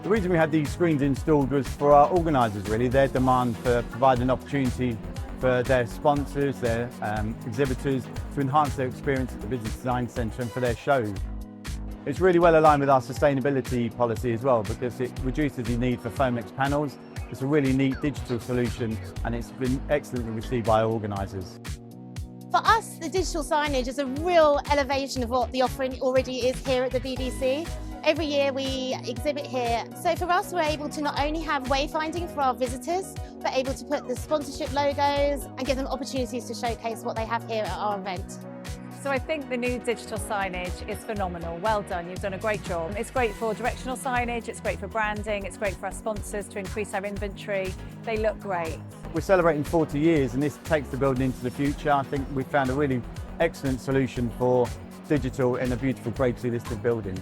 The reason we had these screens installed was for our organisers, really, their demand for providing an opportunity for their sponsors, their exhibitors, to enhance their experience at the Business Design Centre and for their shows. It's really well aligned with our sustainability policy as well, because it reduces the need for Foamex panels. It's a really neat digital solution and it's been excellently received by our organisers. For us, the digital signage is a real elevation of what the offering already is here at the BBC. Every year we exhibit here, so for us we're able to not only have wayfinding for our visitors, but able to put the sponsorship logos and give them opportunities to showcase what they have here at our event. So I think the new digital signage is phenomenal. Well done, you've done a great job. It's great for directional signage, it's great for branding, it's great for our sponsors to increase our inventory. They look great. We're celebrating 40 years and this takes the building into the future. I think we've found a really excellent solution for digital in a beautiful Grade C listed building.